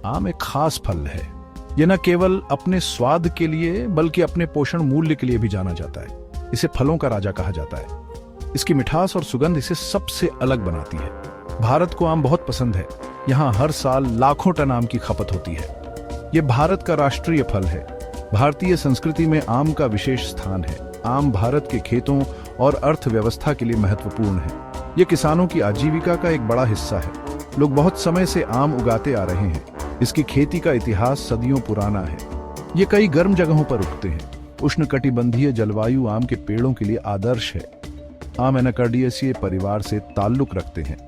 आम एक खास फल है। यह न केवल अपने स्वाद के लिए बल्कि अपने पोषण मूल्य के लिए भी जाना जाता है। इसे फलों का राजा कहा जाता है। इसकी मिठास और सुगंध इसे सबसे अलग बनाती है। भारत को आम बहुत पसंद है। यहाँ हर साल लाखों टन आम की खपत होती है। यह भारत का राष्ट्रीय फल है। भारतीय संस्कृति में आम का विशेष स्थान है। आम भारत के खेतों और अर्थव्यवस्था के लिए महत्वपूर्ण है। यह किसानों की आजीविका का एक बड़ा हिस्सा है। लोग बहुत समय से आम उगाते आ रहे हैं। इसकी खेती का इतिहास सदियों पुराना है। ये कई गर्म जगहों पर उगते हैं। उष्णकटिबंधीय जलवायु आम के पेड़ों के लिए आदर्श है। आम एनाकार्डियेसी परिवार से ताल्लुक रखते हैं।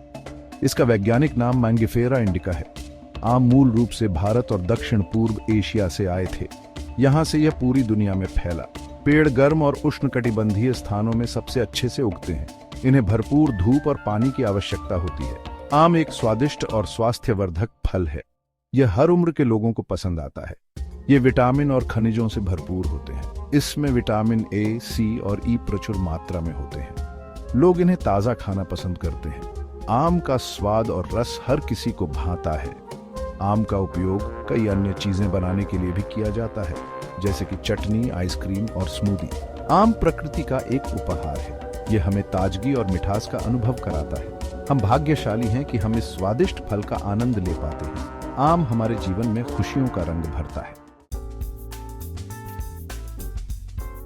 इसका वैज्ञानिक नाम मैंगिफेरा इंडिका है। आम मूल रूप से भारत और दक्षिण पूर्व एशिया से आए थे। यहाँ से यह पूरी दुनिया में फैला। पेड़ गर्म और उष्णकटिबंधीय स्थानों में सबसे अच्छे से उगते हैं। इन्हें भरपूर धूप और पानी की आवश्यकता होती है। आम एक स्वादिष्ट और स्वास्थ्यवर्धक फल है। यह हर उम्र के लोगों को पसंद आता है। ये विटामिन और खनिजों से भरपूर होते हैं। इसमें विटामिन ए, सी और ई प्रचुर मात्रा में होते हैं। लोग इन्हें ताज़ा खाना पसंद करते हैं। आम का स्वाद और रस हर किसी को भाता है। आम का उपयोग कई अन्य चीजें बनाने के लिए भी किया जाता है, जैसे कि चटनी, आइसक्रीम और स्मूदी। आम प्रकृति का एक उपहार है। यह हमें ताजगी और मिठास का अनुभव कराता है। हम भाग्यशाली हैं कि हम इस स्वादिष्ट फल का आनंद ले पाते हैं। आम हमारे जीवन में खुशियों का रंग भरता है।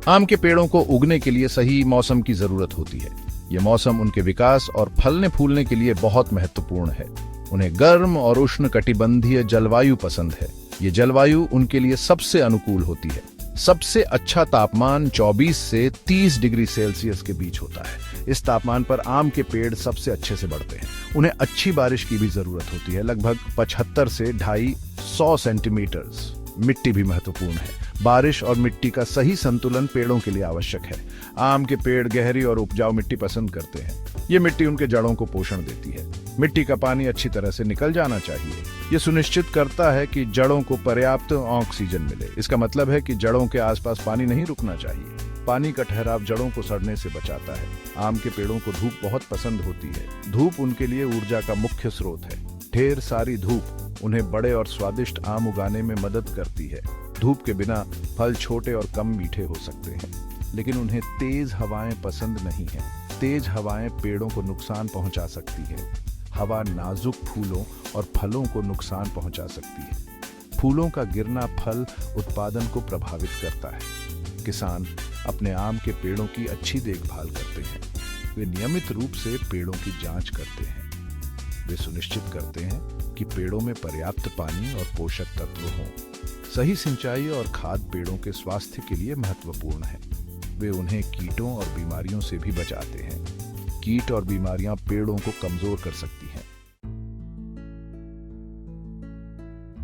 आम के पेड़ों को उगने के लिए सही मौसम की जरूरत होती है। यह मौसम उनके विकास और फलने फूलने के लिए बहुत महत्वपूर्ण है। उन्हें गर्म और उष्णकटिबंधीय जलवायु पसंद है। ये जलवायु उनके लिए सबसे अनुकूल होती है। सबसे अच्छा तापमान 24 से 30 डिग्री सेल्सियस के बीच होता है। इस तापमान पर आम के पेड़ सबसे अच्छे से बढ़ते हैं। उन्हें अच्छी बारिश की भी जरूरत होती है, लगभग 75 से 250 सेंटीमीटर। मिट्टी भी महत्वपूर्ण है। बारिश और मिट्टी का सही संतुलन पेड़ों के लिए आवश्यक है। आम के पेड़ गहरी और उपजाऊ मिट्टी पसंद करते हैं। ये मिट्टी उनके जड़ों को पोषण देती है। मिट्टी का पानी अच्छी तरह से निकल जाना चाहिए। ये सुनिश्चित करता है कि जड़ों को पर्याप्त ऑक्सीजन मिले। इसका मतलब है कि जड़ों के आसपास पानी नहीं रुकना चाहिए। पानी का ठहराव जड़ों को सड़ने से बचाता है। आम के पेड़ों को धूप बहुत पसंद होती है। धूप उनके लिए ऊर्जा का मुख्य स्रोत है। ढेर सारी धूप उन्हें बड़े और स्वादिष्ट आम उगाने में मदद करती है। धूप के बिना फल छोटे और कम मीठे हो सकते हैं, लेकिन उन्हें तेज हवाएं पसंद नहीं है। तेज हवाएं पेड़ों को नुकसान पहुंचा सकती है। हवा नाजुक फूलों और फलों को नुकसान पहुंचा सकती है। फूलों का गिरना फल उत्पादन को प्रभावित करता है। किसान अपने आम के पेड़ों की अच्छी देखभाल करते हैं। वे नियमित रूप से पेड़ों की जांच करते हैं। वे सुनिश्चित करते हैं कि पेड़ों में पर्याप्त पानी और पोषक तत्व हों। सही सिंचाई और खाद पेड़ों के स्वास्थ्य के लिए महत्वपूर्ण है। वे उन्हें कीटों और बीमारियों से भी बचाते हैं। कीट और बीमारियां पेड़ों को कमजोर कर सकती हैं।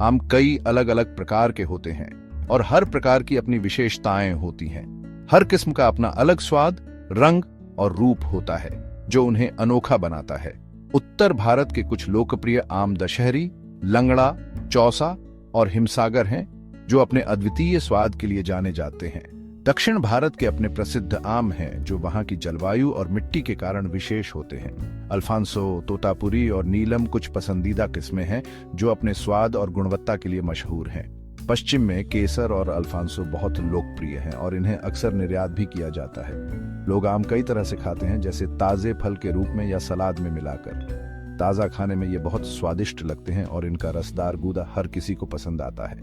आम कई अलग अलग प्रकार के होते हैं और हर प्रकार की अपनी विशेषताएं होती हैं। हर किस्म का अपना अलग स्वाद, रंग और रूप होता है जो उन्हें अनोखा बनाता है। उत्तर भारत के कुछ लोकप्रिय आम दशहरी, लंगड़ा, चौसा और हिमसागर हैं, जो अपने अद्वितीय स्वाद के लिए जाने जाते हैं। दक्षिण भारत के अपने प्रसिद्ध आम हैं, जो वहां की जलवायु और मिट्टी के कारण विशेष होते हैं। अल्फांसो, तोतापुरी और नीलम कुछ पसंदीदा किस्में हैं जो अपने स्वाद और गुणवत्ता के लिए मशहूर हैं। पश्चिम में केसर और अल्फांसो बहुत लोकप्रिय हैं और इन्हें अक्सर निर्यात भी किया जाता है। लोग आम कई तरह से खाते हैं, जैसे ताजे फल के रूप में या सलाद में मिलाकर। ताज़ा खाने में ये बहुत स्वादिष्ट लगते हैं और इनका रसदार गूदा हर किसी को पसंद आता है।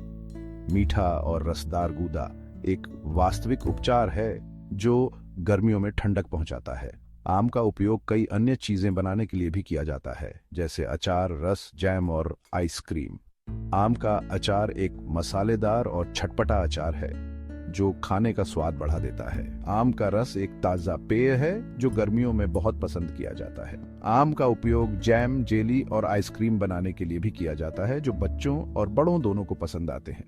मीठा और रसदार गूदा एक वास्तविक उपचार है जो गर्मियों में ठंडक पहुंचाता है। आम का उपयोग कई अन्य चीजें बनाने के लिए भी किया जाता है, जैसे अचार, रस, जैम और आइसक्रीम। आम का अचार एक मसालेदार और चटपटा अचार है जो खाने का स्वाद बढ़ा देता है। आम का रस एक ताजा पेय है जो गर्मियों में बहुत पसंद किया जाता है। आम का उपयोग जैम, जेली और आइसक्रीम बनाने के लिए भी किया जाता है, जो बच्चों और बड़ों दोनों को पसंद आते हैं।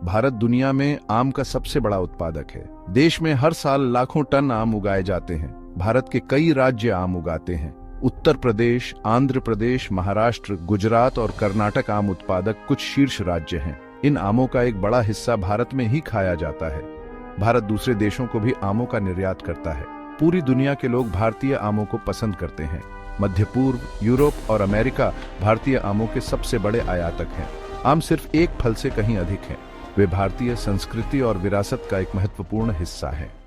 भारत दुनिया में आम का सबसे बड़ा उत्पादक है। देश में हर साल लाखों टन आम उगाए जाते हैं। भारत के कई राज्य आम उगाते हैं। उत्तर प्रदेश, आंध्र प्रदेश, महाराष्ट्र, गुजरात और कर्नाटक आम उत्पादक कुछ शीर्ष राज्य हैं। इन आमों का एक बड़ा हिस्सा भारत में ही खाया जाता है। भारत दूसरे देशों को भी आमों का निर्यात करता है। पूरी दुनिया के लोग भारतीय आमों को पसंद करते हैं। मध्य पूर्व, यूरोप और अमेरिका भारतीय आमों के सबसे बड़े आयातक हैं। आम सिर्फ एक फल से कहीं अधिक हैं। वे भारतीय संस्कृति और विरासत का एक महत्वपूर्ण हिस्सा हैं।